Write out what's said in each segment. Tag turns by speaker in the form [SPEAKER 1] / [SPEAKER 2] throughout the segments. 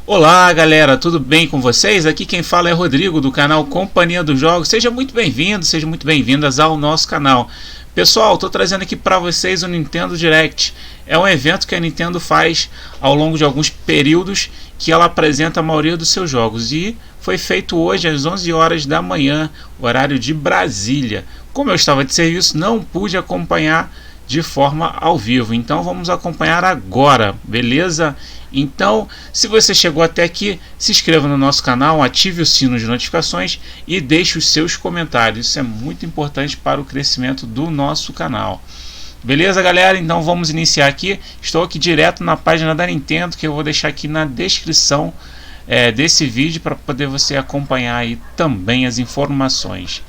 [SPEAKER 1] Olá galera, tudo bem com vocês? Aqui quem fala é Rodrigo do canal Companhia dos Jogos. Seja muito bem-vindo, sejam muito bem-vindas ao nosso canal. Pessoal, estou trazendo aqui para vocês o Nintendo Direct. É um evento que a Nintendo faz ao longo de alguns períodos que ela apresenta a maioria dos seus jogos. E foi feito hoje às 11 horas da manhã, horário de Brasília. Como eu estava de serviço, não pude acompanhar de forma ao vivo, então vamos acompanhar agora, beleza? Então, se você chegou até aqui, se inscreva no nosso canal, ative o sino de notificações e deixe os seus comentários. Isso é muito importante para o crescimento do nosso canal. Beleza, galera? Então vamos iniciar aqui. Estou aqui direto na página da Nintendo, que eu vou deixar aqui na descrição desse vídeo para poder você acompanhar aí também as informações.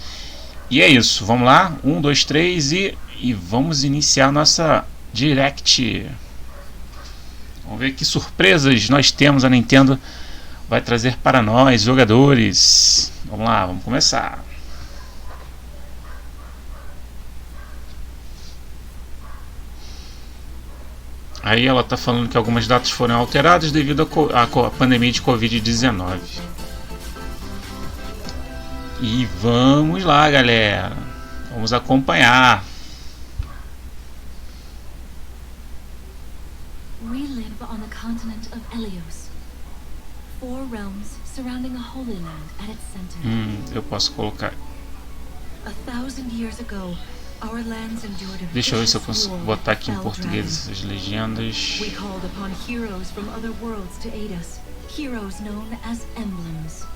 [SPEAKER 1] E é isso, vamos lá? 1, 2, 3 e vamos iniciar nossa Direct. Vamos ver que surpresas nós temos, a Nintendo vai trazer para nós, jogadores. Vamos lá, vamos começar. Aí ela está falando que algumas datas foram alteradas devido à pandemia de Covid-19. E vamos lá, galera. Vamos acompanhar.
[SPEAKER 2] We live on the continent of Helios. 4 realms surrounding a holy land at its center.
[SPEAKER 1] Eu posso colocar.
[SPEAKER 2] 1,000 years ago, our lands endured a
[SPEAKER 1] Deixa eu ver se eu
[SPEAKER 2] vicious
[SPEAKER 1] consigo
[SPEAKER 2] war
[SPEAKER 1] botar aqui em
[SPEAKER 2] with
[SPEAKER 1] português as legendas.
[SPEAKER 2] We called upon heroes from other worlds to aid us, heroes known as emblems.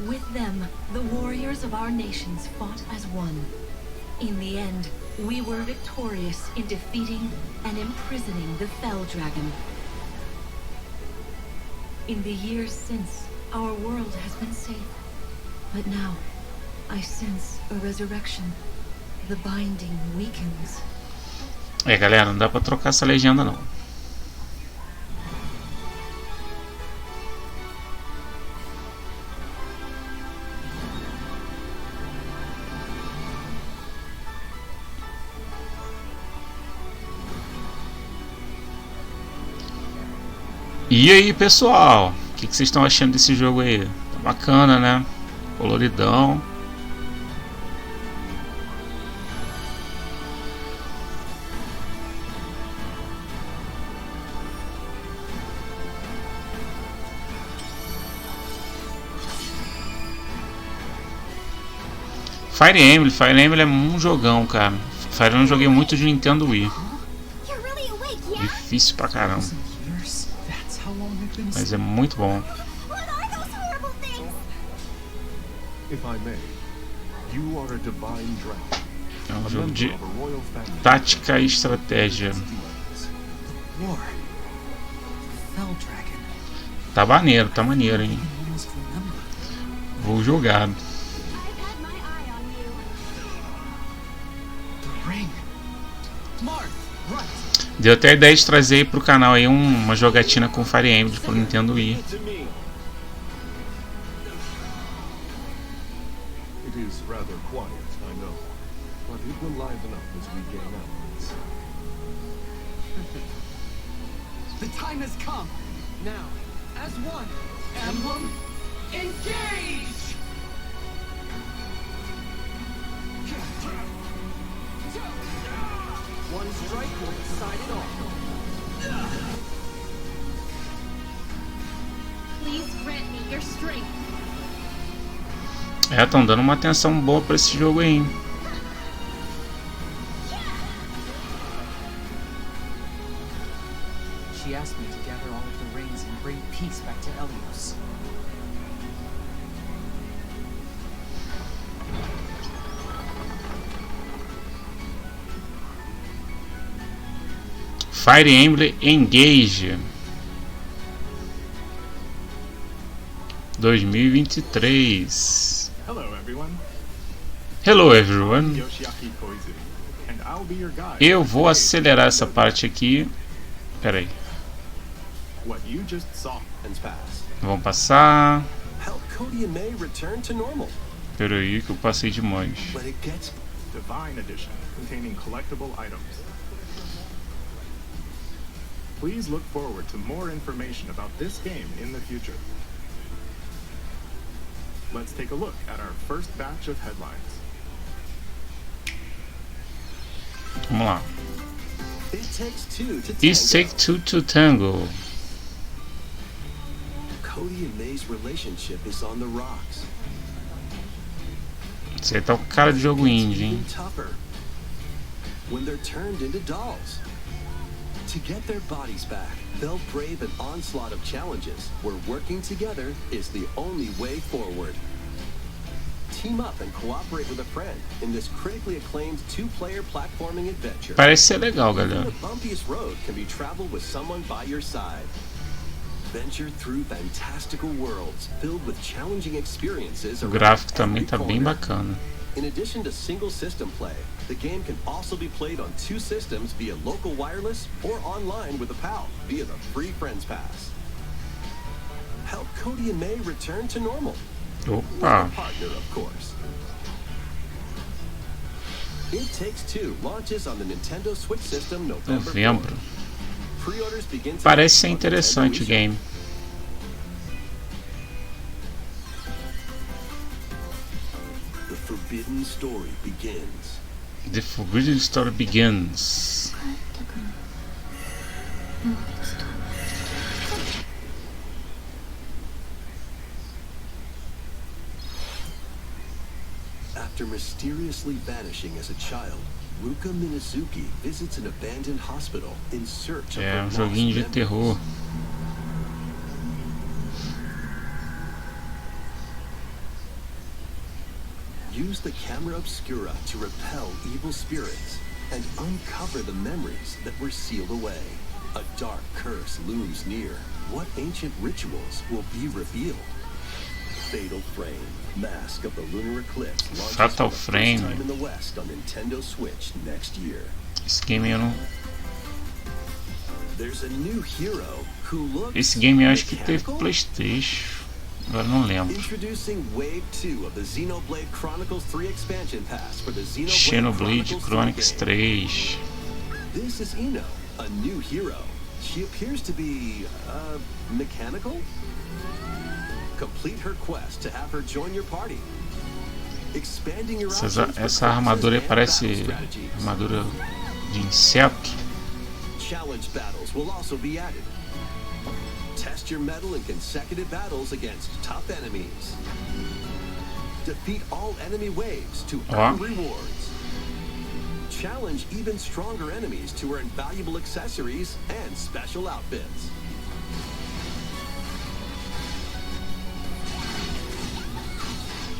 [SPEAKER 2] With them, the warriors of our nations fought as one. In the end, we were victorious in defeating and imprisoning the Fell Dragon. In the years since, our world has been safe. But now, I sense a resurrection. The binding weakens.
[SPEAKER 1] Galera, não dá pra trocar essa legenda não. E aí, pessoal, o que vocês estão achando desse jogo aí? Tá bacana, né? Coloridão. Fire Emblem é um jogão, cara. Fire Emblem eu joguei muito de Nintendo Wii. Difícil pra caramba. Mas é muito bom. É um jogo de tática e estratégia. Tá maneiro, hein? Vou jogar. Deu até a ideia de trazer aí pro canal aí uma jogatina com Fire Emblem pro Nintendo Wii.
[SPEAKER 3] The time has come. Now, as one, emblem, engage! One strike will decide it all.
[SPEAKER 2] Please grant me your strength.
[SPEAKER 1] Estão dando uma atenção boa pra esse jogo aí, hein?
[SPEAKER 3] She asked me to gather all of the rings and bring peace back to Helios.
[SPEAKER 1] Fire Emblem Engage 2023. Hello everyone. Eu vou acelerar essa parte aqui. Pera aí. Vamos passar. Pera aí que eu passei demais.
[SPEAKER 4] Divine Edition, containing collectible items. Please look forward to more information about this game in the future. Let's take a look at our first batch of headlines.
[SPEAKER 1] Vamos lá.
[SPEAKER 5] It takes two to
[SPEAKER 1] It takes two to tango.
[SPEAKER 5] Cody and May's relationship is on the rocks.
[SPEAKER 1] Você tá com cara de jogo indie, hein?
[SPEAKER 5] Tougher when they're turned into dolls. To get their bodies back, they'll brave an onslaught of challenges where working together is the only way forward. Team up and cooperate with a friend in this critically acclaimed two-player platforming adventure.
[SPEAKER 1] Parece ser legal, galera.
[SPEAKER 5] The bumpiest road can be traveled with someone by your side. Venture through fantastical worlds filled with challenging experiences.
[SPEAKER 1] O gráfico também tá bem bacana.
[SPEAKER 5] In addition to single system play, the game can also be played on two systems via local wireless or online with a pal via the free Friends Pass. Help Cody and May return to normal.
[SPEAKER 1] Opa!
[SPEAKER 5] With a partner, of course. It Takes Two launches on the Nintendo Switch system November 4th. Pre-orders begin.
[SPEAKER 1] Parece ser interessante o game.
[SPEAKER 5] The Forbidden Story begins.
[SPEAKER 1] The Forbidden Story begins.
[SPEAKER 5] After mysteriously vanishing as a child, Ruka Minazuki visits an abandoned hospital in search of her lost
[SPEAKER 1] joguinho de
[SPEAKER 5] memories.
[SPEAKER 1] terror.
[SPEAKER 5] Use the camera obscura to repel evil spirits and uncover the memories that were sealed away. A dark curse looms near. What ancient rituals will be revealed? Fatal Frame, Mask of the Lunar Eclipse, launches
[SPEAKER 1] Fatal
[SPEAKER 5] for the
[SPEAKER 1] Frame.
[SPEAKER 5] first time in the West on Nintendo Switch next year.
[SPEAKER 1] Esse game eu não.
[SPEAKER 5] There's a new hero who looks
[SPEAKER 1] Esse game eu acho que teve
[SPEAKER 5] mechanical.
[SPEAKER 1] PlayStation. Agora não lembro.
[SPEAKER 5] Introducing Wave 2 of the Xenoblade Chronicles 3 expansion pass for the
[SPEAKER 1] Xenoblade Chronicles 3.
[SPEAKER 5] This is Ino, a new hero. She appears to be mechanical. Complete her quest to have her join your party. Expanding your options for
[SPEAKER 1] Essa armadura aí
[SPEAKER 5] classes and
[SPEAKER 1] parece
[SPEAKER 5] battle strategies.
[SPEAKER 1] armadura de inseto.
[SPEAKER 5] Challenge battles will also be added. Test your mettle in consecutive battles against tough enemies. Defeat all enemy waves to earn rewards. Challenge even stronger enemies to earn valuable accessories and special outfits.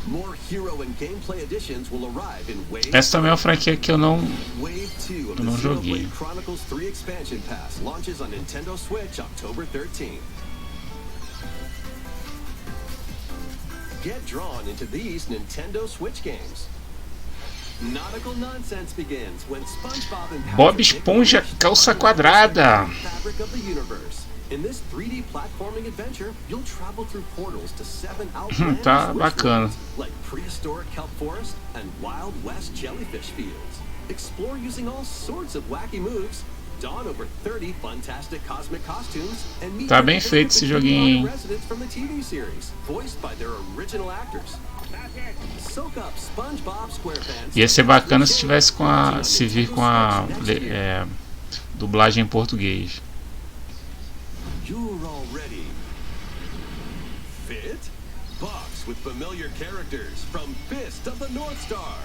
[SPEAKER 5] More hero and gameplay additions will arrive in Wave.
[SPEAKER 1] Essa também é uma franquia que eu não
[SPEAKER 5] Wave 2 of
[SPEAKER 1] Eu não
[SPEAKER 5] the
[SPEAKER 1] joguei.
[SPEAKER 5] Xenoblade Chronicles 3 expansion pass launches on Nintendo Switch October 13th. Get drawn into these Nintendo Switch games. Nautical nonsense begins when SpongeBob and Patrick
[SPEAKER 1] Bob Esponja calça quadrada.
[SPEAKER 5] fabric of the universe. In this 3D platforming adventure, you'll travel through portals to 7 outlandish
[SPEAKER 1] Tá
[SPEAKER 5] switch
[SPEAKER 1] bacana.
[SPEAKER 5] worlds, like prehistoric kelp forest and Wild West jellyfish fields. Explore using all sorts of wacky moves, don over 30 fantastic cosmic costumes, and meet
[SPEAKER 1] Tá
[SPEAKER 5] your
[SPEAKER 1] bem feito esse joguinho, hein?
[SPEAKER 5] residents from the TV series, voiced by their original actors. Soak up SpongeBob SquarePants.
[SPEAKER 1] Ia ser bacana se tivesse com a. Se vir com a dublagem em português.
[SPEAKER 5] You're all ready. Fit? Box with familiar characters from Fist of the North Star.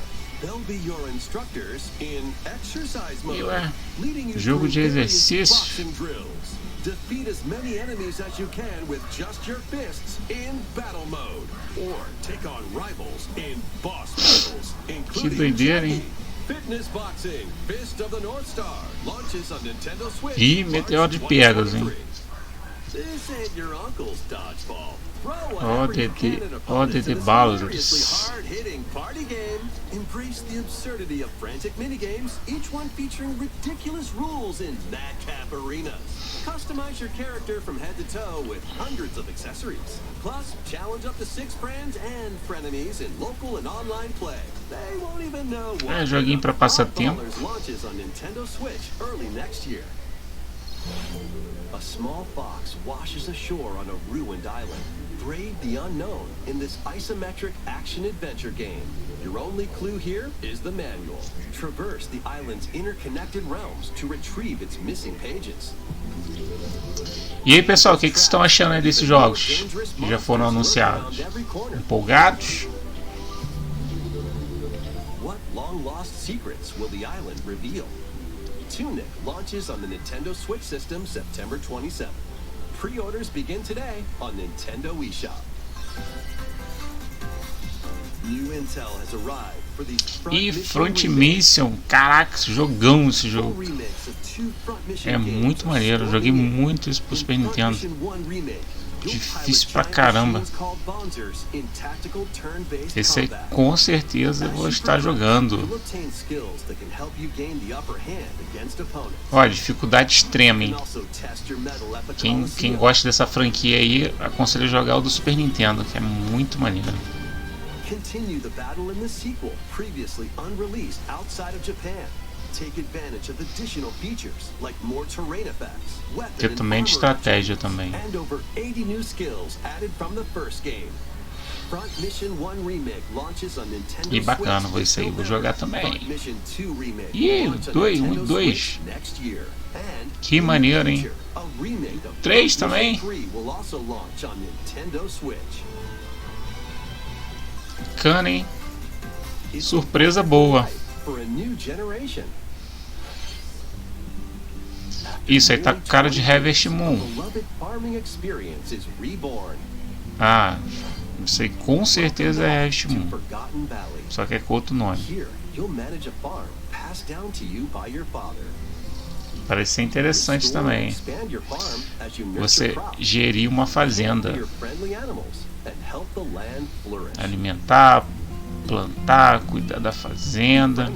[SPEAKER 5] They'll be your instructors in exercise mode,
[SPEAKER 1] Ué,
[SPEAKER 5] leading you
[SPEAKER 1] jogo
[SPEAKER 5] through
[SPEAKER 1] de
[SPEAKER 5] various
[SPEAKER 1] exercício.
[SPEAKER 5] boxing drills. Defeat as many enemies as you can with just your fists in battle mode, or take on rivals in boss battles, including
[SPEAKER 1] doideira, hein?
[SPEAKER 5] Jackie. Fitness Boxing, Fist of the North Star, launches on Nintendo Switch.
[SPEAKER 1] Ih, Meteoro de Pegasus, hein?
[SPEAKER 5] This ain't your uncle's dodgeball. Throw
[SPEAKER 1] Ó,
[SPEAKER 5] whatever you
[SPEAKER 1] DD
[SPEAKER 5] can in
[SPEAKER 1] ó,
[SPEAKER 5] opponents
[SPEAKER 1] DD
[SPEAKER 5] in this
[SPEAKER 1] Bowers.
[SPEAKER 5] hilariously hard-hitting party game. Embrace the absurdity of frantic minigames, each one featuring ridiculous rules in madcap arenas. Customize your character from head to toe with hundreds of accessories. Plus, challenge up to 6 friends and frenemies in local and online play. They won't even know what.
[SPEAKER 1] Joguinho pra passar tempo.
[SPEAKER 5] Oddballers launches on Nintendo Switch early next year. A small fox washes ashore on a ruined island. Brave the unknown in this isometric action-adventure game. Your only clue here is the manual. Traverse the island's interconnected realms to retrieve its missing pages.
[SPEAKER 1] E aí, pessoal, o que vocês estão achando aí desses jogos que já foram anunciados? Empolgados?
[SPEAKER 5] What long-lost secrets will the island reveal? Tunic launches on the Nintendo Switch system September 27th. Pre-orders begin today on Nintendo eShop. New intel has arrived for the
[SPEAKER 1] E Front Mission, caraca, jogão esse jogo. É muito maneiro, eu joguei muito isso pro Super Nintendo. Difícil pra caramba. Esse aí com certeza eu vou estar jogando. Olha, dificuldade extrema, hein? Quem gosta dessa franquia aí, aconselho a jogar o do Super Nintendo, que é muito maneiro.
[SPEAKER 5] Continue the battle in the sequel, previously unreleased outside of Japan. Take advantage of additional features like more terrain effects,
[SPEAKER 1] Que também é de estratégia também.
[SPEAKER 5] and over 80 new skills added from the first game. Front Mission 1 Remake launches on Nintendo
[SPEAKER 1] E bacana,
[SPEAKER 5] Switch
[SPEAKER 1] vou isso aí, vou jogar também.
[SPEAKER 5] Front Mission 2 Remake
[SPEAKER 1] Ih,
[SPEAKER 5] launch on
[SPEAKER 1] 2,
[SPEAKER 5] Nintendo
[SPEAKER 1] 2.
[SPEAKER 5] Switch next year. And
[SPEAKER 1] Que maneiro, hein?
[SPEAKER 5] feature, a remake of
[SPEAKER 1] 3
[SPEAKER 5] Front
[SPEAKER 1] também.
[SPEAKER 5] Mission 3 will also launch on Nintendo Switch.
[SPEAKER 1] Bacana, hein? Surpresa boa.
[SPEAKER 5] For a new generation.
[SPEAKER 1] Isso aí tá com cara de Harvest Moon. Ah, isso aí com certeza é Harvest Moon. Só que é com outro nome. Parece ser interessante também. Você gerir uma fazenda. Alimentar, plantar, cuidar da fazenda.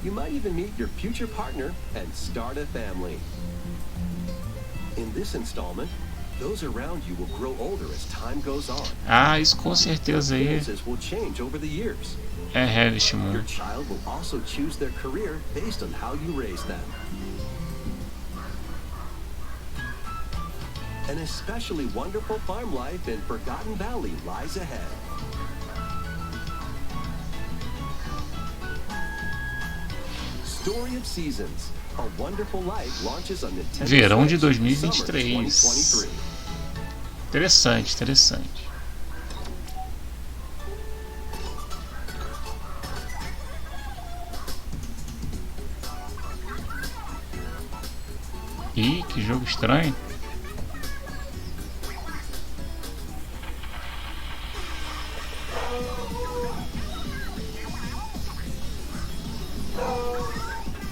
[SPEAKER 5] You might even meet your future partner and start a family. In this installment, those around you will grow older as time goes on.
[SPEAKER 1] Ah, isso com certeza aí
[SPEAKER 5] Will change over the years.
[SPEAKER 1] é Harvest Moon.
[SPEAKER 5] Your child will also choose their career based on how you raise them. An especially wonderful farm life in Forgotten Valley lies ahead. Story of Seasons, A Wonderful Life launches on Nintendo
[SPEAKER 1] Verão de
[SPEAKER 5] Switch,
[SPEAKER 1] 2023.
[SPEAKER 5] Summer 2023.
[SPEAKER 1] Interessante, interessante. Ih, que jogo estranho.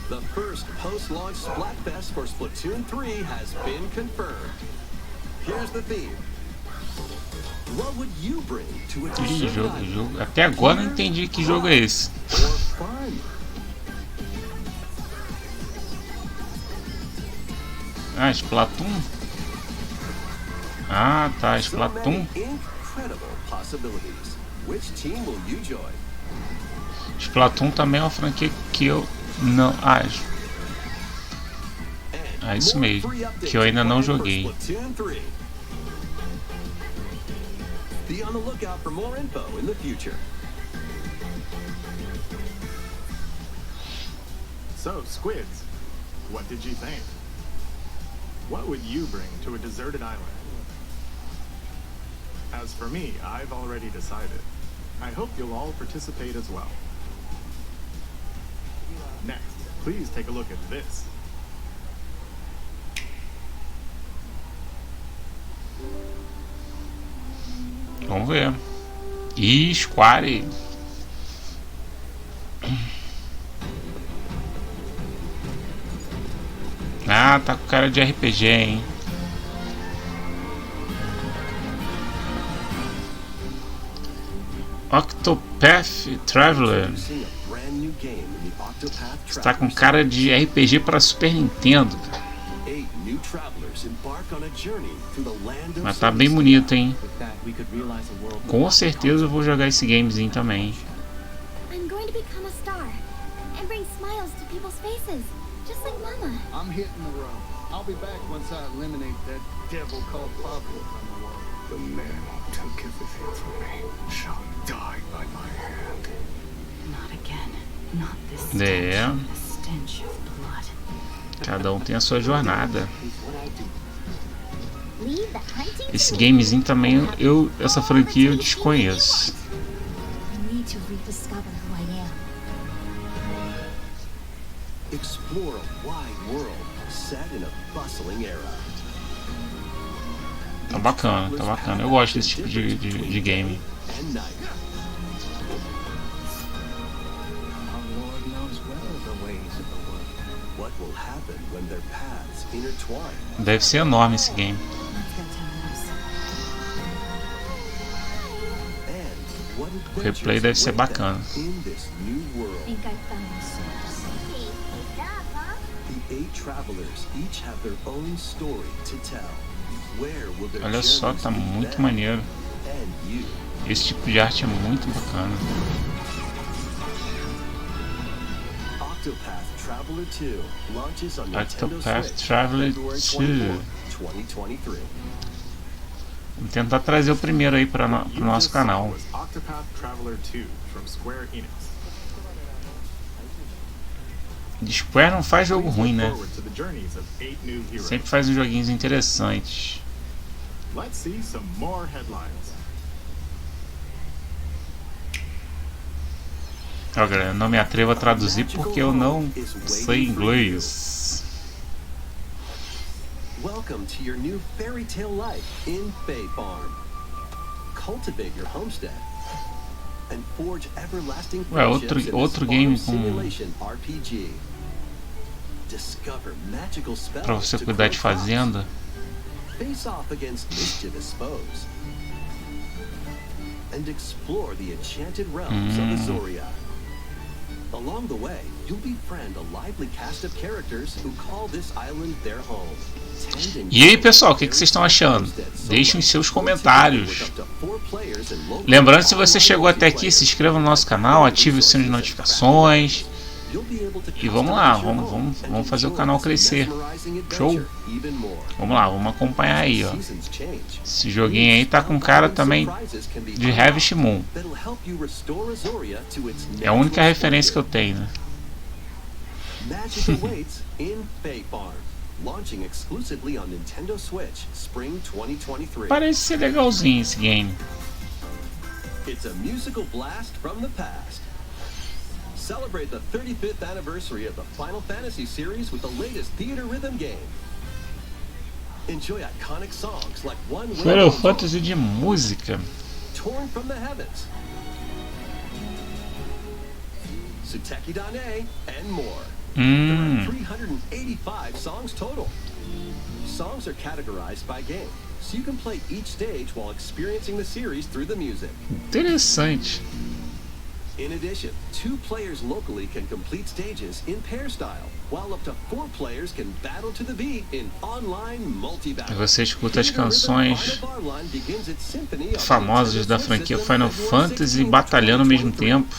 [SPEAKER 5] The first post-launch Splatfest for Splatoon 3 has been confirmed. Here's the theme. What would you bring to a
[SPEAKER 1] Ih,
[SPEAKER 5] deserted island?
[SPEAKER 1] jogo. Até agora não entendi que jogo é esse.
[SPEAKER 5] Or fun?
[SPEAKER 1] Ah, Splatoon? Ah, tá,
[SPEAKER 5] So
[SPEAKER 1] Splatoon.
[SPEAKER 5] many incredible possibilities. Which team will you join?
[SPEAKER 1] Splatoon também é uma franquia que eu não... Ah, isso mesmo, que eu ainda não joguei.
[SPEAKER 5] Be on the lookout for more info in the future.
[SPEAKER 4] So, Squids, what did you think? What would you bring to a deserted island? As for me, I've already decided. I hope you'll all participate as well. Next, please take a look at this.
[SPEAKER 1] Vamos ver. Ih, Square. Ah, tá com cara de RPG, hein? Octopath Traveler. Está com cara de RPG para Super Nintendo. Mas tá bem bonito, hein? Com certeza eu vou jogar esse gamezinho também.
[SPEAKER 6] I'm going to become a star. smiles to people's faces, just like Mama.
[SPEAKER 7] I'm hitting the road. I'll be back once I eliminate that devil called Pablo from the world.
[SPEAKER 8] The man who took everything from me shall die by my hand.
[SPEAKER 2] Not again. Not this stench. The stench of blood.
[SPEAKER 1] Cada um tem a sua jornada. Esse gamezinho também, essa franquia eu desconheço.
[SPEAKER 5] Explore a wide world set in a bustling era.
[SPEAKER 1] Tá bacana, tá bacana. Eu gosto desse tipo de game. Deve ser enorme esse game. O replay deve ser bacana. Olha só, tá muito maneiro. Esse tipo de arte é muito bacana. Octopath Traveler 2. Vamos tentar trazer o primeiro aí para o nosso canal. Square não faz jogo ruim, né? Sempre faz uns joguinhos interessantes. Ó, galera, eu não me atrevo a traduzir porque eu não sei inglês.
[SPEAKER 5] Welcome to your new fairy tale life in Fae Farm. Cultivate your homestead and forge everlasting friendships in
[SPEAKER 1] outro game com
[SPEAKER 5] simulation RPG. Discover magical spells
[SPEAKER 1] pra você cuidar de fazenda.
[SPEAKER 5] Face off against mischievous foes and explore the enchanted realms of Azoria. Along the way, you'll befriend a lively cast of characters who call this island their home.
[SPEAKER 1] E aí, pessoal, o que vocês estão achando? Deixem os seus comentários. Lembrando, se você chegou até aqui, se inscreva no nosso canal, ative o sino de notificações. E vamos lá, vamos fazer o canal crescer. Show? Vamos lá, vamos acompanhar aí, ó. Esse joguinho aí tá com cara também de Harvest Moon. É a única referência que eu tenho, né? Parece ser legalzinho esse game.
[SPEAKER 5] It's a musical blast from the past. Celebrate the 35th anniversary of the Final Fantasy series with the latest theater rhythm game. Enjoy iconic songs like One
[SPEAKER 1] Final Fantasy de música.
[SPEAKER 5] Torn from the Heavens, Suteki Dane, and more. There are 385 songs total. Songs are categorized by game, so you can play each stage while experiencing the series through the music.
[SPEAKER 1] Interessante.
[SPEAKER 5] In addition, 2 players locally can complete stages in pair style, while up to 4 players can battle to the beat in online multi-battle.
[SPEAKER 1] Você escuta as canções famosas da franquia Final Fantasy batalhando ao mesmo tempo.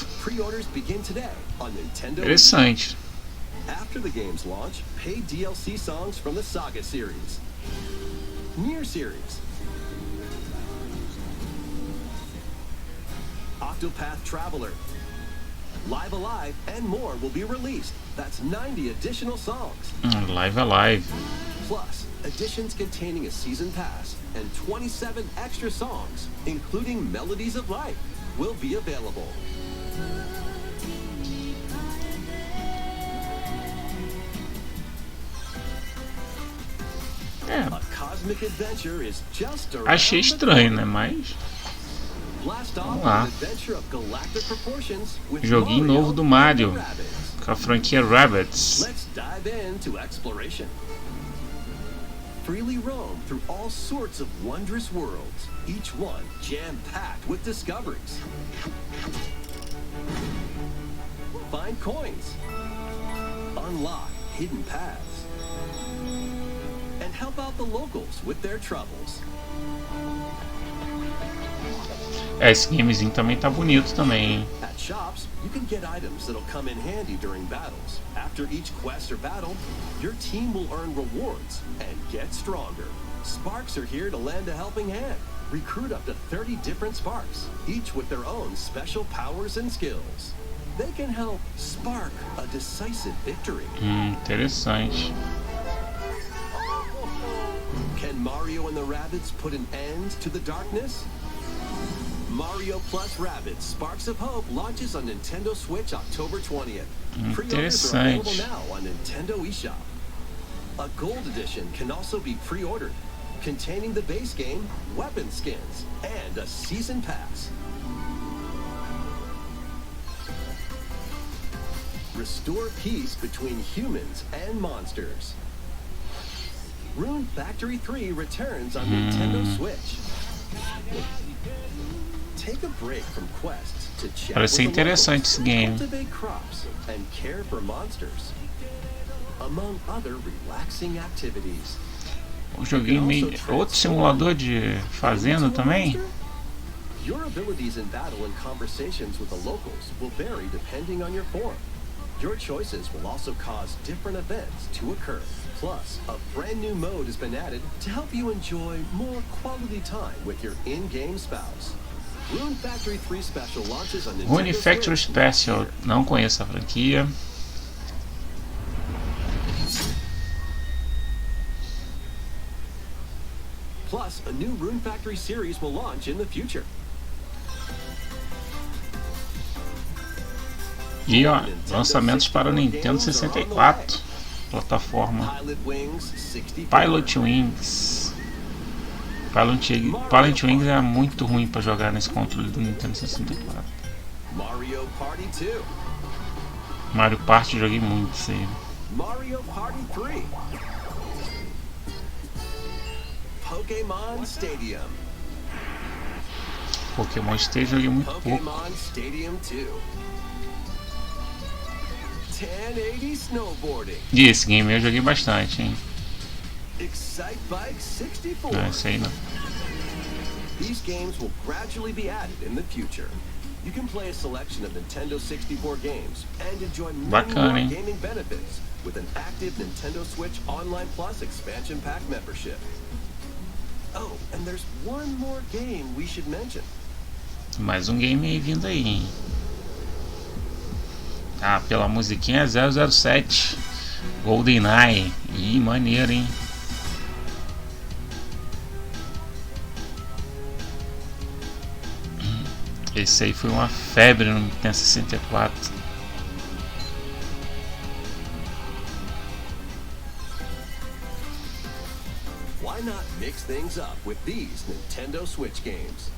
[SPEAKER 1] Interessante.
[SPEAKER 5] After the game's launch, pay DLC songs from the Saga series, Nier series, Octopath Traveler, Live Alive, and more will be released. That's 90 additional songs.
[SPEAKER 1] Live Alive.
[SPEAKER 5] Plus, editions containing a season pass and 27 extra songs, including Melodies of Life, will be available. A cosmic adventure is just around
[SPEAKER 1] Achei estranho, né? Mas vamos lá. Joguinho novo do Mario com a franquia Rabbids.
[SPEAKER 5] Let's dive into exploration. Freely roam through all sorts of wondrous worlds, each one jam-packed with discoveries. Find coins, unlock hidden paths, and help out the locals with their troubles.
[SPEAKER 1] Esse gamezinho também tá bonito também, hein?
[SPEAKER 5] At shops, you can get items that'll come in handy during battles. After each quest or battle, your team will earn rewards and get stronger. Sparks are here to lend a helping hand. Recruit up to 30 different Sparks, each with their own special powers and skills. They can help spark a decisive victory.
[SPEAKER 1] Interessante.
[SPEAKER 5] Can Mario and the Rabbids put an end to the darkness? Mario plus Rabbids Sparks of Hope launches on Nintendo Switch October 20th. Pre-orders are available now on Nintendo eShop. A Gold Edition can also be pre-ordered, containing the base game, weapon skins, and a Season Pass. Restore peace between humans and monsters. Rune Factory 3 returns on Nintendo Switch. Take a break from quests to chat
[SPEAKER 1] Parece
[SPEAKER 5] with the
[SPEAKER 1] interessante
[SPEAKER 5] locals,
[SPEAKER 1] esse game.
[SPEAKER 5] cultivate crops, and care for monsters, among other relaxing activities.
[SPEAKER 1] Um joguinho meio... outro simulador de fazenda também.
[SPEAKER 5] Your abilities in battle and conversations with the locals will vary depending on your form. Your choices will also cause different events to occur. Plus, a brand new mode has been added to help you enjoy more quality time with your in-game spouse. Rune Factory 3 Special launches on Nintendo
[SPEAKER 1] Rune Factory
[SPEAKER 5] Switch.
[SPEAKER 1] Special, não conheço a franquia.
[SPEAKER 5] Plus, a new Rune Factory series will launch in the future.
[SPEAKER 1] E ó, lançamentos para o Nintendo 64, plataforma Pilot Wings. Pilot Wings é muito ruim para jogar nesse controle do Nintendo 64.
[SPEAKER 5] Mario Party 2.
[SPEAKER 1] Mario Party joguei muito isso aí.
[SPEAKER 5] Mario Party 3. Pokémon Stadium.
[SPEAKER 1] Pokémon Stadium joguei muito pouco.
[SPEAKER 5] Pokémon Stadium 2. 1080 Snowboarding.
[SPEAKER 1] E esse game eu joguei bastante, hein?
[SPEAKER 5] Excite Bike 64.
[SPEAKER 1] Não, esse aí não.
[SPEAKER 5] These games will gradually be added in the future. You can play a selection of Nintendo 64 games and enjoy many
[SPEAKER 1] Bacana,
[SPEAKER 5] more
[SPEAKER 1] hein?
[SPEAKER 5] gaming benefits with an active Nintendo Switch Online Plus expansion pack membership. Oh, and there's one more game we should mention.
[SPEAKER 1] Mais um game aí vindo aí, hein? Ah, pela musiquinha 007 GoldenEye. Ih, maneiro, hein? Esse aí foi uma febre no Nintendo 64.
[SPEAKER 5] Why not mix things up with these Nintendo Switch games?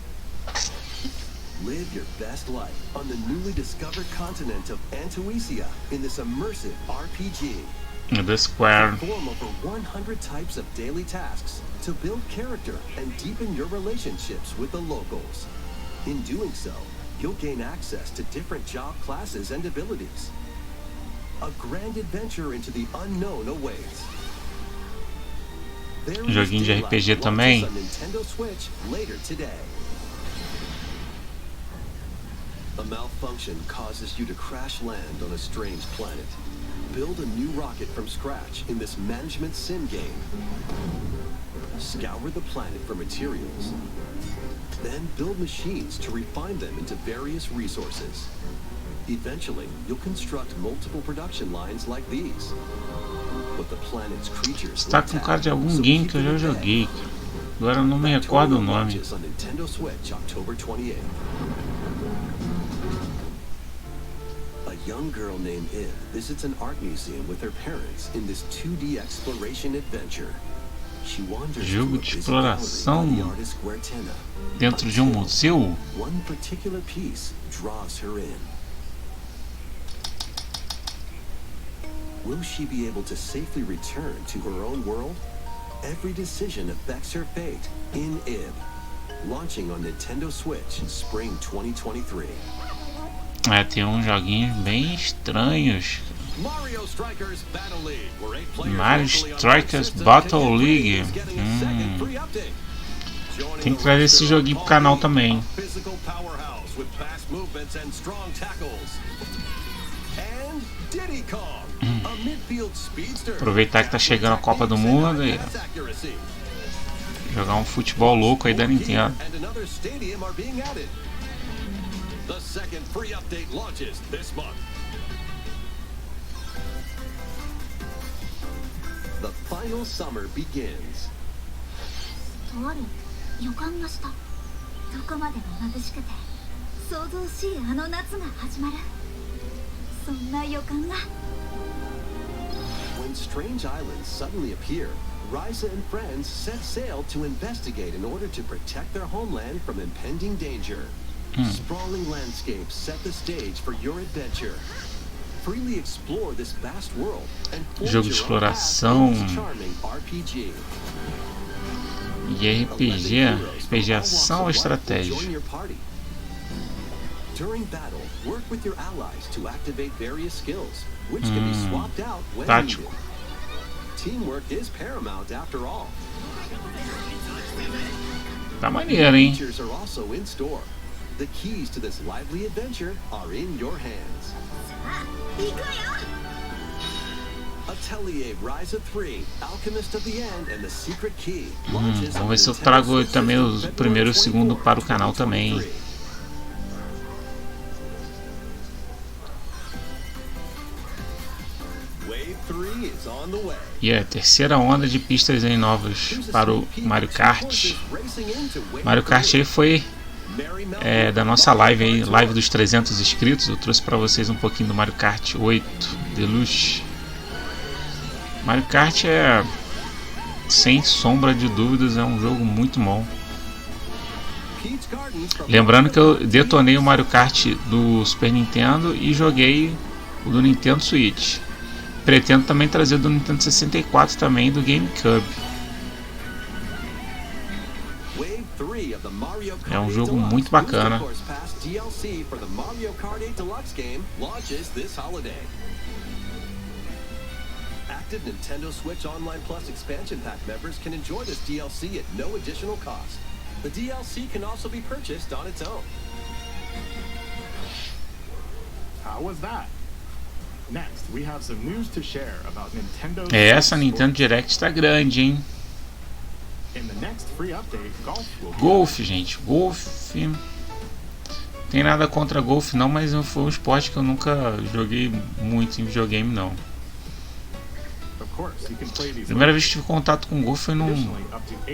[SPEAKER 5] Live your best life on the newly discovered continent of Antuisia in this immersive RPG.
[SPEAKER 1] The Square.
[SPEAKER 5] Perform over 100 types of daily tasks to build character and deepen your relationships with the locals. In doing so, you'll gain access to different job classes and abilities. A grand adventure into the unknown awaits.
[SPEAKER 1] Joguinho de RPG também.
[SPEAKER 5] Nintendo Switch later today. A malfunction causes you to crash land on a strange planet. Build a new rocket from scratch in this management sim game. Scour the planet for materials. Then build machines to refine them into various resources. Eventually, you'll construct multiple production lines like these. But the planet's creatures
[SPEAKER 1] Está com cara de algum game que eu já joguei. Agora eu não me recordo o nome.
[SPEAKER 5] on Nintendo Switch October 28th. A young girl named Ib visits an art museum with her parents in this 2D exploration adventure. She wanders
[SPEAKER 1] Jogo
[SPEAKER 5] through a
[SPEAKER 1] de
[SPEAKER 5] busy gallery
[SPEAKER 1] exploração
[SPEAKER 5] by the artist Guertena.
[SPEAKER 1] dentro de um museu.
[SPEAKER 5] One particular piece draws her in. Will she be able to safely return to her own world? Every decision affects her fate in Ib. Launching on Nintendo Switch in Spring 2023.
[SPEAKER 1] É, tem uns joguinhos bem estranhos.
[SPEAKER 5] Mario Strikers Battle League, where 8 players
[SPEAKER 1] Mario
[SPEAKER 5] locally on
[SPEAKER 1] Strikers
[SPEAKER 5] system
[SPEAKER 1] Battle
[SPEAKER 5] can get
[SPEAKER 1] League.
[SPEAKER 5] ratings, getting a second free update.
[SPEAKER 1] Tem que trazer esse joguinho pro canal também. Aproveitar que tá chegando a Copa do Mundo e jogar um futebol louco aí da Nintendo.
[SPEAKER 5] The second free update launches this month. The final summer begins.
[SPEAKER 6] とある予感がした。どこまでも眩しくて想像しいあの夏が始まる。そんな予感が。
[SPEAKER 5] When strange islands suddenly appear, Ryza and friends set sail to investigate in order to protect their homeland from impending danger. Sprawling landscapes set the stage for your adventure. Freely explore this vast world and
[SPEAKER 1] Jogo de exploração
[SPEAKER 5] RPG.
[SPEAKER 1] E RPG ação ou estratégia?
[SPEAKER 5] During battle, work with your allies to activate various skills, which can be swapped out when needed.
[SPEAKER 1] Tático.
[SPEAKER 5] Teamwork is paramount after all.
[SPEAKER 1] Tá maneiro, hein?
[SPEAKER 5] Features are also in store. The keys to this lively adventure are in your hands. Atelier Ryza 3, Alchemist of the End and the Secret Key.
[SPEAKER 1] Vamos ver se eu trago também o primeiro e o segundo para o canal também.
[SPEAKER 5] Wave 3 is on the way.
[SPEAKER 1] E a terceira onda de pistas aí novas para o Mario Kart. Mario Kart aí foi da nossa live aí, live dos 300 inscritos. Eu trouxe para vocês um pouquinho do Mario Kart 8 Deluxe. Mario Kart é, sem sombra de dúvidas, é um jogo muito bom. Lembrando que eu detonei o Mario Kart do Super Nintendo e joguei o do Nintendo Switch. Pretendo também trazer do Nintendo 64 também, do GameCube. É um jogo muito bacana.
[SPEAKER 5] Active Nintendo Switch Online Plus Expansion Pack members can enjoy this DLC at no additional cost. The DLC can also be purchased on its own.
[SPEAKER 4] How was that? Next, we have some news to share about Nintendo.
[SPEAKER 1] Essa Nintendo Direct está grande, hein?
[SPEAKER 4] In the next free update,
[SPEAKER 1] Golfe, gente, golfe. Tem nada contra golfe não, mas foi um esporte que eu nunca joguei muito em videogame não. Primeira vez que tive contato com golfe foi num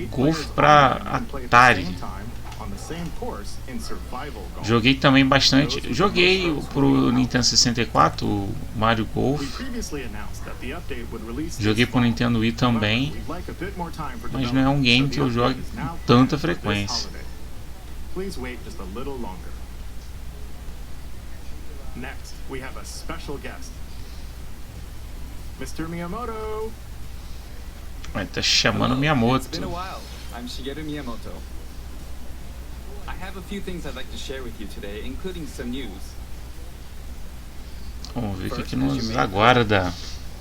[SPEAKER 1] golfe para Atari. Joguei também bastante. Joguei pro Nintendo 64 o Mario Golf. Joguei pro Nintendo Wii também. Mas não é um game que eu jogo com tanta frequência.
[SPEAKER 4] Next, we have a special guest. Mr. Miyamoto.
[SPEAKER 1] Tá chamando Miyamoto.
[SPEAKER 3] I'm Shigeru Miyamoto. I have a few things I'd like to share with you today, including some news.
[SPEAKER 1] Vamos ver o que nos aguarda.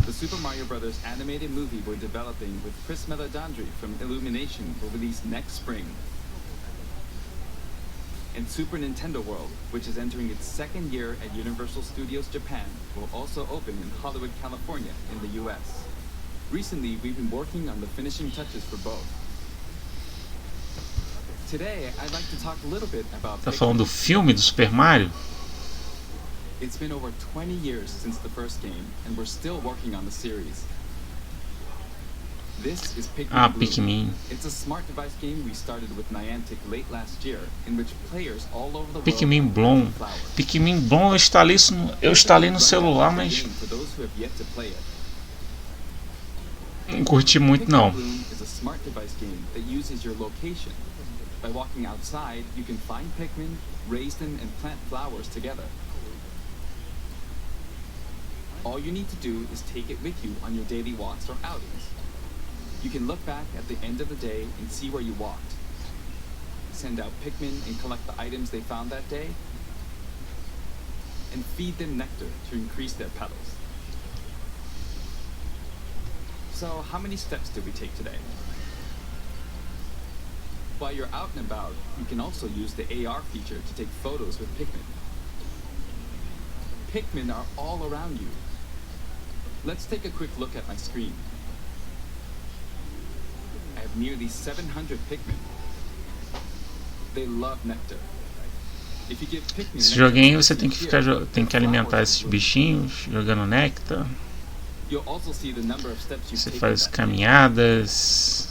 [SPEAKER 3] The Super Mario Bros. Animated movie we're developing with Chris Meledandri from Illumination will release next spring. And Super Nintendo World, which is entering its second year at Universal Studios Japan, will also open in Hollywood, California, in the US. Recently, we've been working on the finishing touches for both. Today, I'd like to talk a little bit about...
[SPEAKER 1] Tá falando do filme do Super Mario?
[SPEAKER 3] It's been over 20 years since the first game, and we're still working on the series. This is
[SPEAKER 1] Pikmin.
[SPEAKER 3] It's a smart device game we started with Niantic late last year, in which players all over the world
[SPEAKER 1] Pikmin Bloom. Pikmin Bloom eu instalei no celular, mas não curti muito não.
[SPEAKER 3] Is a smart device game that uses your location. By walking outside, you can find Pikmin, raise them, and plant flowers together. All you need to do is take it with you on your daily walks or outings. You can look back at the end of the day and see where you walked. Send out Pikmin and collect the items they found that day. And feed them nectar to increase their petals. So, how many steps did we take today? While you're out and about, you can also use the AR feature to take photos with Pikmin. Pikmin are all around you. Let's take a quick look at my screen. I have nearly 700 Pikmin. They love nectar. If you give Pikmin
[SPEAKER 1] Esse joguinho você tem que alimentar esses bichinhos jogando néctar.
[SPEAKER 3] You'll also see the number of steps you've
[SPEAKER 1] Você
[SPEAKER 3] taken
[SPEAKER 1] faz
[SPEAKER 3] that day.
[SPEAKER 1] caminhadas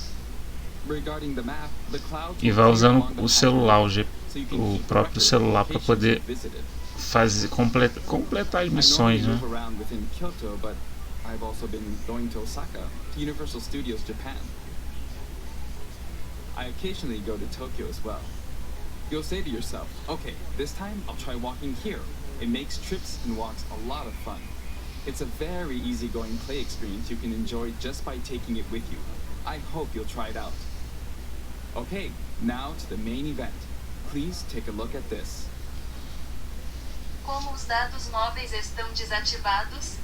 [SPEAKER 3] Regarding the map, the clouds
[SPEAKER 1] e
[SPEAKER 3] will
[SPEAKER 1] vai
[SPEAKER 3] appear
[SPEAKER 1] usando
[SPEAKER 3] along the
[SPEAKER 1] o celular,
[SPEAKER 3] pathway, so you can
[SPEAKER 1] o
[SPEAKER 3] keep
[SPEAKER 1] próprio
[SPEAKER 3] record of
[SPEAKER 1] celular para
[SPEAKER 3] locations
[SPEAKER 1] poder
[SPEAKER 3] you've visited.
[SPEAKER 1] fazer completar as
[SPEAKER 3] I
[SPEAKER 1] missões,
[SPEAKER 3] normally
[SPEAKER 1] né?
[SPEAKER 3] move around within Kyoto, but I've also been going to Osaka, to Universal Studios Japan. I occasionally go to Tokyo as well. You'll say to yourself, okay, this time I'll try walking here. It makes trips and walks a lot of fun. It's a very easygoing play experience you can enjoy just by taking it with you. I hope you'll try it out. Okay, now to the main event. Please take a look at this.
[SPEAKER 9] Como os dados móveis estão desativados,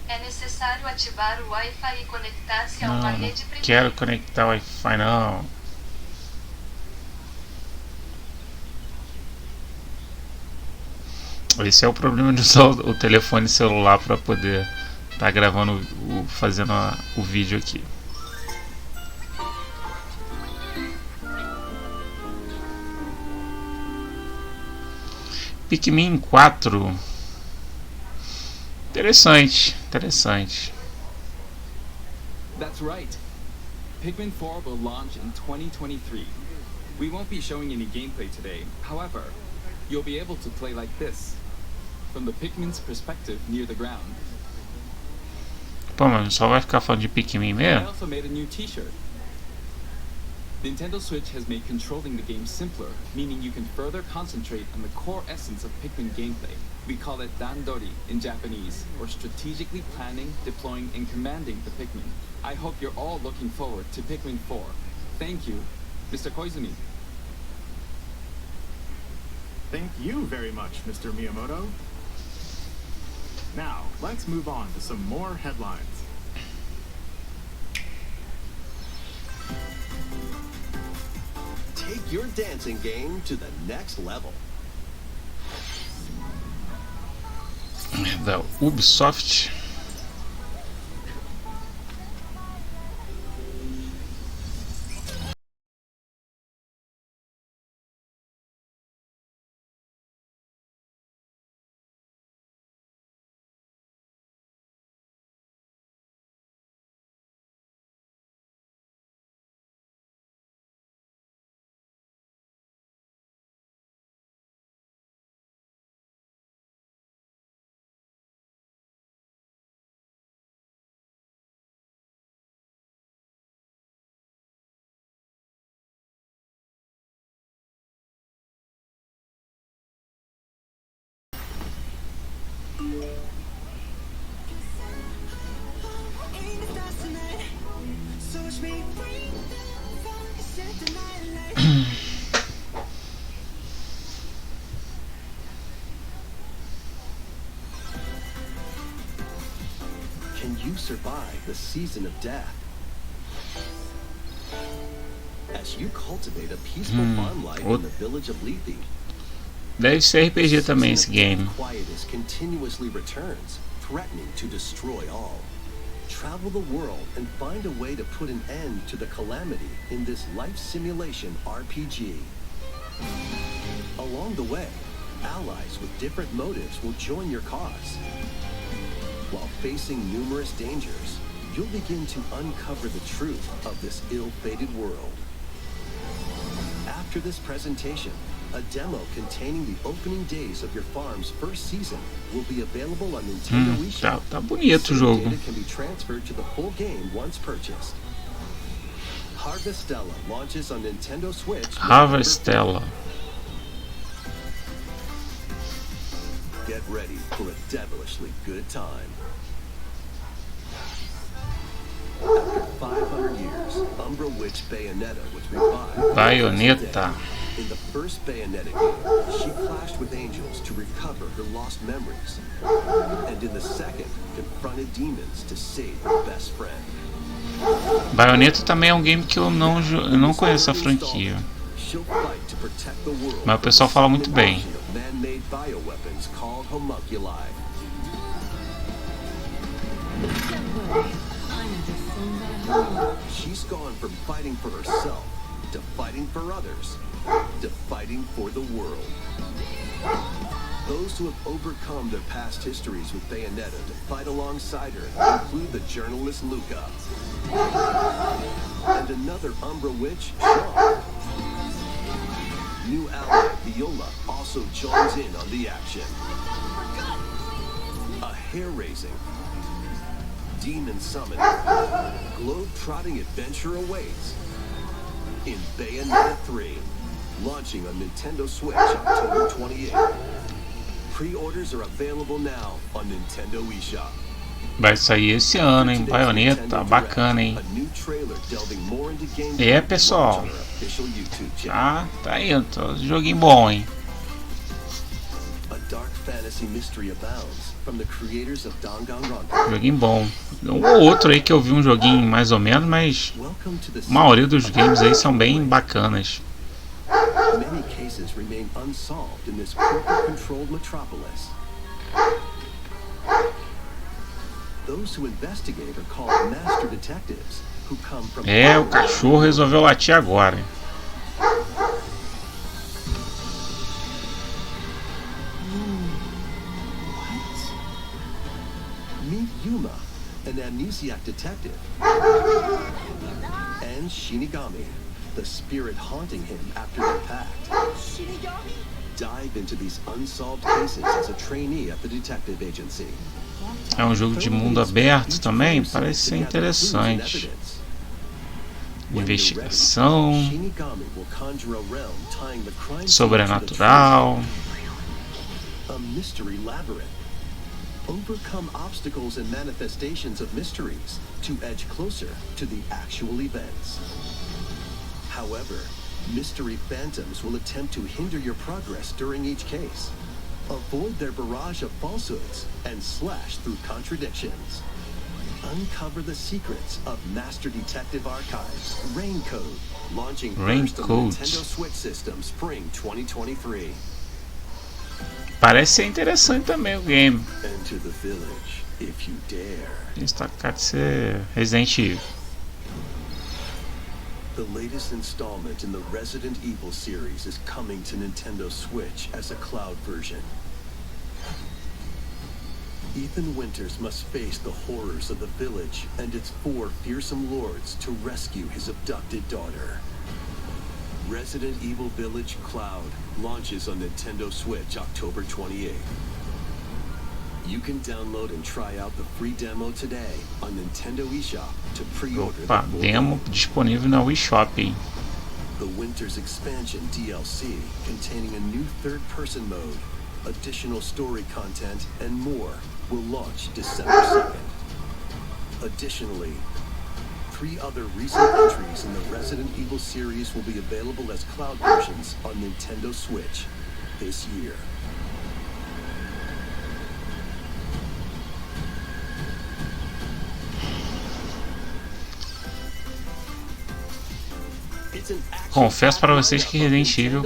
[SPEAKER 9] é necessário ativar o Wi-Fi e conectar-se a uma
[SPEAKER 1] Não,
[SPEAKER 9] rede
[SPEAKER 1] não
[SPEAKER 9] primária.
[SPEAKER 1] quero conectar o Wi-Fi não. Esse é o problema de usar o telefone celular para poder estar gravando, fazendo o vídeo aqui. Pikmin 4. Interessante, interessante.
[SPEAKER 3] That's right. Pikmin 4 will launch in 2023. We won't be showing any gameplay today. However, you'll be able to play like this, from the Pikmin's perspective near the ground.
[SPEAKER 1] Pô, mano, só vai ficar falando de Pikmin
[SPEAKER 3] I
[SPEAKER 1] mesmo?
[SPEAKER 3] also made a new t-shirt. Nintendo Switch has made controlling the game simpler, meaning you can further concentrate on the core essence of Pikmin gameplay. We call it Dandori in Japanese, or strategically planning, deploying, and commanding the Pikmin. I hope you're all looking forward to Pikmin 4. Thank you, Mr. Koizumi.
[SPEAKER 4] Thank you very much, Mr. Miyamoto. Now, let's move on to some more headlines.
[SPEAKER 5] Take your dancing game to the next level.
[SPEAKER 1] Da Ubisoft.
[SPEAKER 5] Can you survive the season of death? As you cultivate a peaceful farm life in the village of Lethe,
[SPEAKER 1] Deve ser RPG também esse game.
[SPEAKER 5] Quietus continuously returns, threatening to destroy all. Travel the world and find a way to put an end to the calamity in this life simulation RPG. Along the way, allies with different motives will join your cause. While facing numerous dangers, you'll begin to uncover the truth of this ill-fated world. After this presentation, a demo containing the opening days of your farm's first season will be available on Nintendo eShop.
[SPEAKER 1] Tá bonito o jogo.
[SPEAKER 5] Data can be transferred to the full game once purchased. Harvestella launches on Nintendo Switch.
[SPEAKER 1] Harvestella.
[SPEAKER 5] Get ready for a devilishly good time. After 500 years, Umbra Witch Bayonetta was revived.
[SPEAKER 1] Bayonetta.
[SPEAKER 5] In the first Bayonetta game, she clashed with angels to recover her lost memories. And in the second, confronted demons to save her best friend.
[SPEAKER 1] Bayonetta também é um game que eu não conheço a franquia.
[SPEAKER 5] She'll fight to protect the world.
[SPEAKER 1] Mas o pessoal fala muito bem.
[SPEAKER 5] Man-made bioweapons called homunculi. She's gone from fighting for herself to fighting for others to fighting for the world. Those who have overcome their past histories with Bayonetta to fight alongside her include the journalist Luca and another Umbra witch, Shaw. New ally Viola also joins in on the action. A hair-raising, demon summoning, globe-trotting adventure awaits in Bayonetta 3, launching on Nintendo Switch October 28th. Pre-orders are available now on Nintendo eShop.
[SPEAKER 1] Vai sair esse ano, hein? Bayonetta, bacana, hein? É, pessoal. Ah, tá aí, joguinho bom, hein? Joguinho bom. Um ou outro aí que eu vi um joguinho mais ou menos, mas a maioria dos games aí são bem bacanas.
[SPEAKER 5] Many cases remain unsolved in this corporate-controlled metropolis. Those who investigate are called master detectives, who come from.
[SPEAKER 1] É, o cachorro resolveu latir agora.
[SPEAKER 5] Meet Yuma, an amnesiac detective, and Shinigami, the spirit haunting him after their pact. Dive into these unsolved cases as a trainee at the detective agency.
[SPEAKER 1] É um jogo de mundo aberto também, parece ser interessante. Investigação, sobrenatural.
[SPEAKER 5] A mystery labyrinth. Overcome obstacles and manifestations of mysteries to edge closer to the actual events. However, mystery phantoms will attempt to hinder your progress during each case. Avoid their barrage of falsehoods and slash through contradictions. Uncover the secrets of Master Detective Archives Rain Code, launching first on Nintendo Switch System Spring 2023.
[SPEAKER 1] Parece ser interessante também o game.
[SPEAKER 5] Enter the village if you dare.
[SPEAKER 1] Está cara de ser Resident Evil.
[SPEAKER 5] The latest installment in the Resident Evil series is coming to Nintendo Switch as a cloud version. Ethan Winters must face the horrors of the village and its 4 fearsome lords to rescue his abducted daughter. Resident Evil Village Cloud launches on Nintendo Switch October 28th. You can download and try out the free demo today on Nintendo eShop to pre-order.
[SPEAKER 1] Opa, demo disponível na eShop, hein?
[SPEAKER 5] The Winter's Expansion DLC containing a new third-person mode, additional story content, and more will launch December 2nd. Additionally, 3 other recent entries in the Resident Evil series will be available as cloud versions on Nintendo Switch this year.
[SPEAKER 1] Confesso para vocês que Resident Evil,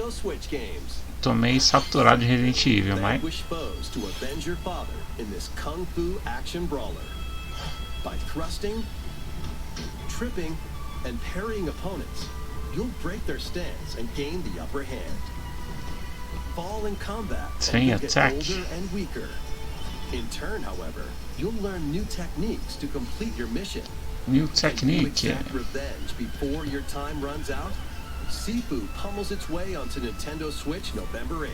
[SPEAKER 1] tô meio saturado de Resident Evil, mas
[SPEAKER 5] tripping and parrying opponents, you'll break their stance and gain the upper hand. Fall in combat and get older and weaker. In turn, however, you'll learn new techniques to complete your mission.
[SPEAKER 1] New technique.
[SPEAKER 5] Revenge before your time runs out. Sifu pummels its way onto Nintendo Switch November 8th.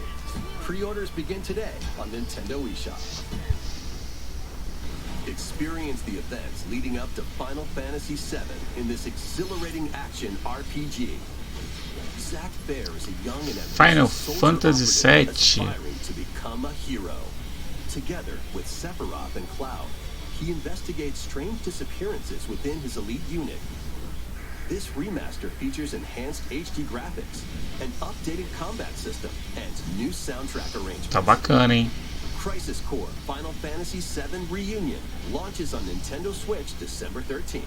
[SPEAKER 5] Pre-orders begin today on Nintendo eShop. Experience the events leading up to Final Fantasy VII in this exhilarating action RPG. Zack Fair is a young and
[SPEAKER 1] Final Fantasy VII
[SPEAKER 5] aspiring to become a hero. Together with Sephiroth and Cloud, he investigates strange disappearances within his elite unit. This remaster features enhanced HD graphics, an updated combat system, and new soundtrack arrangements.
[SPEAKER 1] Tá bacana, hein?
[SPEAKER 5] Crisis Core Final Fantasy VII Reunion launches on Nintendo Switch December 13th.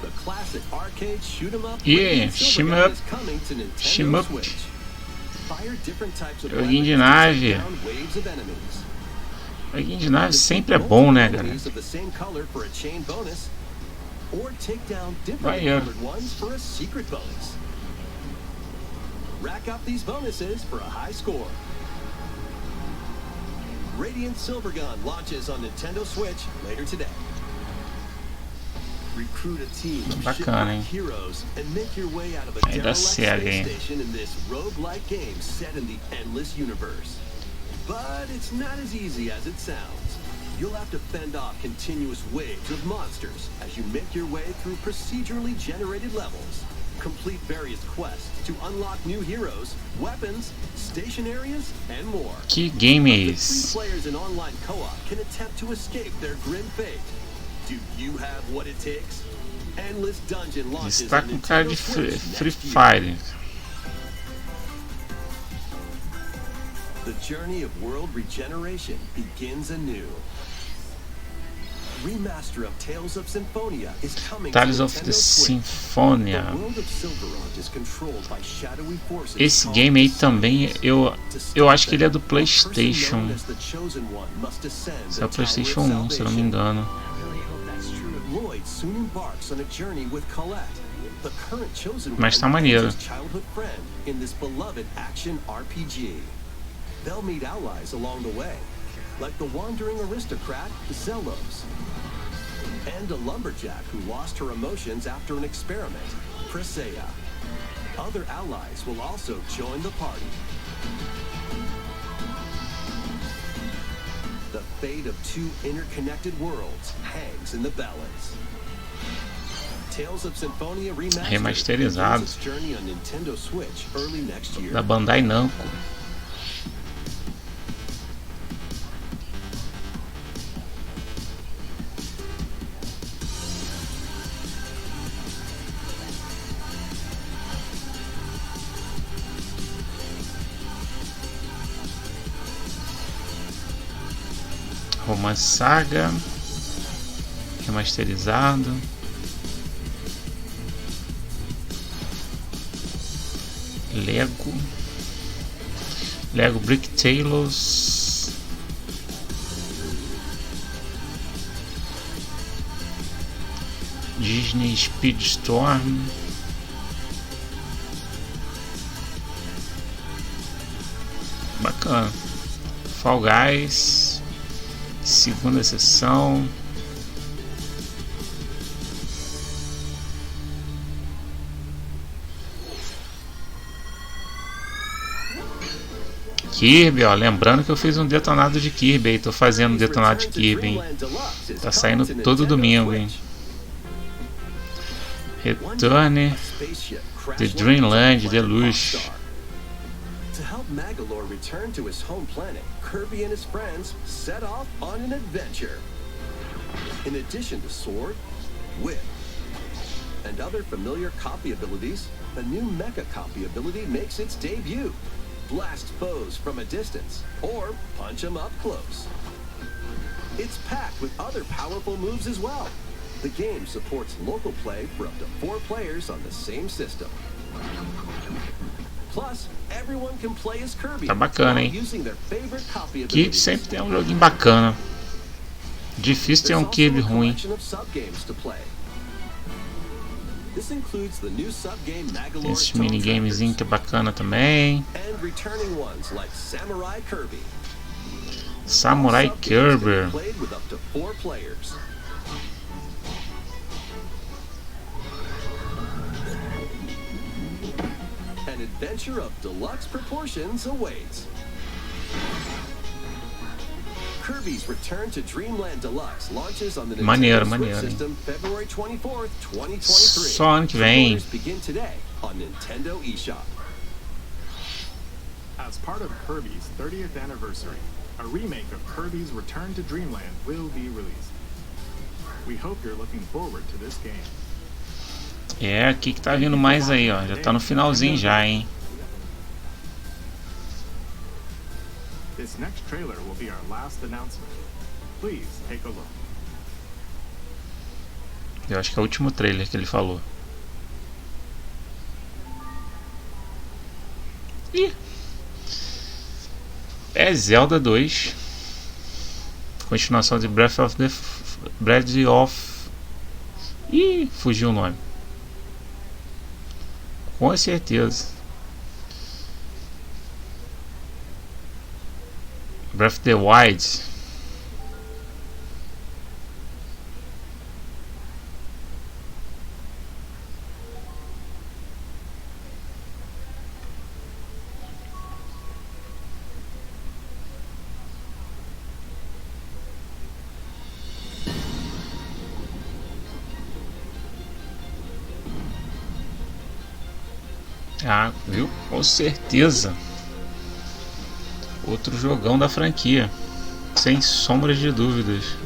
[SPEAKER 5] The classic arcade shoot 'em up
[SPEAKER 1] Yeah,
[SPEAKER 5] shoot 'em up is coming to Nintendo Switch. Fire different types of
[SPEAKER 1] Joguinho de
[SPEAKER 5] weapons to
[SPEAKER 1] nave.
[SPEAKER 5] take down waves of enemies.
[SPEAKER 1] Joguinho de nave sempre é bom, né, galera?
[SPEAKER 5] Enemies of the same color for a chain bonus, or take down different
[SPEAKER 1] Vai,
[SPEAKER 5] colored ones for a secret bonus. Rack up these bonuses for a high score. Radiant Silvergun launches on Nintendo Switch later today. Recruit a team of
[SPEAKER 1] Bacana, hein?
[SPEAKER 5] shipwrecked heroes and make your way out of a
[SPEAKER 1] Aí dá
[SPEAKER 5] derelict
[SPEAKER 1] sério,
[SPEAKER 5] space
[SPEAKER 1] hein?
[SPEAKER 5] station in this roguelike game set in the endless universe. But it's not as easy as it sounds. You'll have to fend off continuous waves of monsters as you make your way through procedurally generated levels. Complete various quests to unlock new heroes, weapons, station areas, and more.
[SPEAKER 1] Que game é
[SPEAKER 5] Three
[SPEAKER 1] esse?
[SPEAKER 5] players in online co-op can attempt to escape their grim fate. Do you have what it takes? Endless dungeon launches
[SPEAKER 1] Está
[SPEAKER 5] on
[SPEAKER 1] com cara de
[SPEAKER 5] Nintendo
[SPEAKER 1] Free
[SPEAKER 5] Switch next year.
[SPEAKER 1] Fire.
[SPEAKER 5] The journey of world regeneration begins anew. Remaster of Tales of Symphonia is coming to
[SPEAKER 1] Tales of
[SPEAKER 5] Nintendo
[SPEAKER 1] the
[SPEAKER 5] Switch.
[SPEAKER 1] Symphonia.
[SPEAKER 5] The world of Silverond is controlled by shadowy forces
[SPEAKER 1] Esse
[SPEAKER 5] called
[SPEAKER 1] game aí
[SPEAKER 5] serão.
[SPEAKER 1] também, eu acho que ele é do
[SPEAKER 5] A person
[SPEAKER 1] PlayStation.
[SPEAKER 5] known as the Chosen One must descend
[SPEAKER 1] Esse
[SPEAKER 5] the
[SPEAKER 1] é o
[SPEAKER 5] Tower
[SPEAKER 1] PlayStation
[SPEAKER 5] of
[SPEAKER 1] 1, se eu não me
[SPEAKER 5] Salvation.
[SPEAKER 1] engano.
[SPEAKER 5] Lloyd soon embarks on a journey with Colette, the current Chosen One,
[SPEAKER 1] Mas tá maneiro.
[SPEAKER 5] and his childhood friend in this beloved action RPG. They'll meet allies along the way, like the wandering aristocrat Zelos, and a lumberjack who lost her emotions after an experiment, Presea. Other allies will also join the party. The fate of two interconnected worlds hangs in the balance. Tales of Symphonia
[SPEAKER 1] Remasterizado.
[SPEAKER 5] begins its journey on Nintendo Switch early next year.
[SPEAKER 1] Da Bandai Namco. Romance Saga remasterizado. Lego Brick Tales. Disney Speedstorm. Bacana. Fall Guys. Segunda sessão. Kirby, ó, lembrando que eu fiz um detonado de Kirby aí, tô fazendo um detonado de Kirby, hein? Tá saindo todo domingo, hein? Retorne The Dreamland Deluxe.
[SPEAKER 5] To help Magalore return to his home planet, Kirby and his friends set off on an adventure. In addition to sword, whip, and other familiar copy abilities, a new mecha copy ability makes its debut. Blast foes from a distance, or punch them up close. It's packed with other powerful moves as well. The game supports local play for up to 4 players on the same system. Plus, everyone can play as Kirby
[SPEAKER 1] Tá bacana, hein?
[SPEAKER 5] using their favorite copy
[SPEAKER 1] Kirby
[SPEAKER 5] abilities.
[SPEAKER 1] sempre tem um joguinho bacana. Difícil ter um Kirby ruim.
[SPEAKER 5] This includes the new subgame Magalore
[SPEAKER 1] Esses
[SPEAKER 5] Tone
[SPEAKER 1] minigamezinho que é bacana também.
[SPEAKER 5] and returning ones like Samurai Kirby.
[SPEAKER 1] Samurai
[SPEAKER 5] Subgames can be
[SPEAKER 1] Kirby.
[SPEAKER 5] played with up to 4 players. An adventure of deluxe proportions awaits. Kirby's Return to Dreamland Deluxe launches on the
[SPEAKER 1] Maneiro,
[SPEAKER 5] Nintendo Switch
[SPEAKER 1] maneiro.
[SPEAKER 5] system February 24th, 2023.
[SPEAKER 1] Só ano que vem.
[SPEAKER 5] Pre-orders begin today on Nintendo eShop.
[SPEAKER 4] As part of Kirby's 30th anniversary, a remake of Kirby's Return to Dreamland will be released. We hope you're looking forward to this game.
[SPEAKER 1] É, aqui que tá vindo mais aí, ó. Já tá no finalzinho já, hein?
[SPEAKER 4] This next trailer will be our last announcement. Please take a look.
[SPEAKER 1] Eu acho que é o último trailer que ele falou. Ih! É Zelda 2. Continuação de Breath of... Ih, fugiu o nome. Com certeza. Breath of the Wild. Ah, viu? Com certeza. Outro jogão da franquia, sem sombras de dúvidas.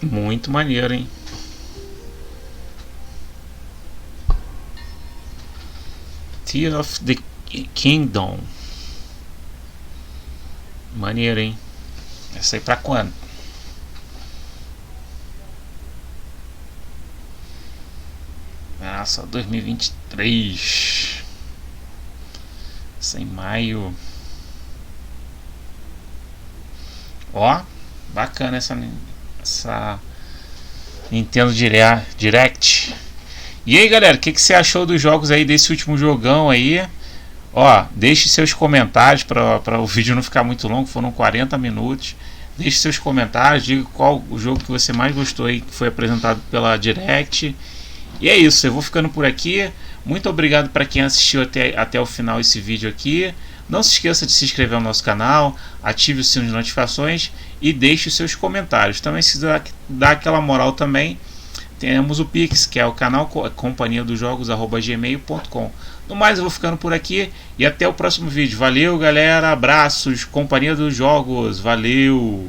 [SPEAKER 1] Muito maneiro, hein? Tears of the Kingdom. Maneiro, hein? Essa aí pra quando? Nossa, 2023. Essa em maio. Ó, bacana essa Nintendo Direct. E aí, galera, o que você achou dos jogos aí desse último jogão aí? Ó, deixe seus comentários para o vídeo não ficar muito longo, foram 40 minutos. Deixe seus comentários, diga qual o jogo que você mais gostou aí, que foi apresentado pela Direct. E é isso, eu vou ficando por aqui. Muito obrigado para quem assistiu até o final esse vídeo aqui. Não se esqueça de se inscrever no nosso canal, ative o sino de notificações e deixe os seus comentários. Também, se dá aquela moral também, temos o Pix, que é o canal companhiadosjogos@gmail.com. No mais, eu vou ficando por aqui e até o próximo vídeo. Valeu, galera, abraços, Companhia dos Jogos, valeu!